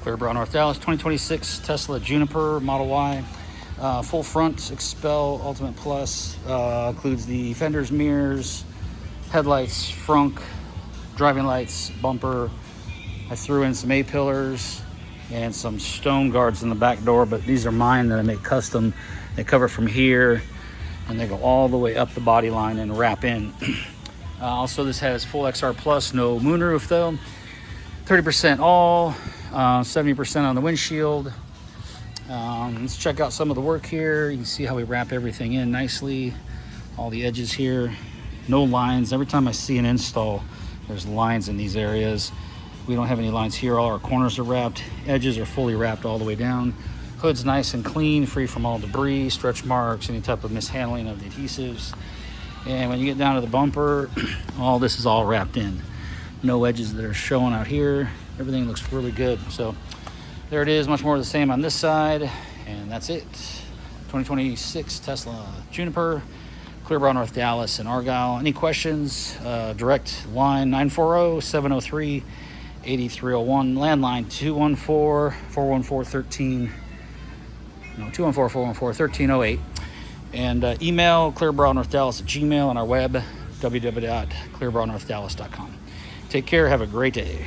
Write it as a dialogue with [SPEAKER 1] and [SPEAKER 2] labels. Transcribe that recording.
[SPEAKER 1] Clearbrow, North Dallas. 2026 Tesla Juniper Model Y. Full front XPEL Ultimate Plus. Includes the fenders, mirrors, headlights, frunk, driving lights, bumper. I threw in some A-pillars and some stone guards in the back door, but these are mine that I make custom. They cover from here and they go all the way up the body line and wrap in. Also, this has full XR Plus, no moonroof though. 30% all, 70% on the windshield. Let's check out some of the work here. You can see how we wrap everything in nicely. All the edges here, no lines. Every time I see an install, there's lines in these areas. We don't have any lines here. All our corners are wrapped. Edges are fully wrapped all the way down. Hood's nice and clean, free from all debris, stretch marks, any type of mishandling of the adhesives. And when you get down to the bumper, all this is all wrapped in. No edges that are showing out here. Everything looks really good. So there it is, much more of the same on this side. And that's it. 2026 Tesla Juniper, Clearbrow, North Dallas, and Argyle. Any questions? Direct line 940-703-8301. Landline 214-414-1308. And email clearbrownorthdallas@gmail.com, and our web www.clearbrownorthdallas.com. Take care. Have a great day.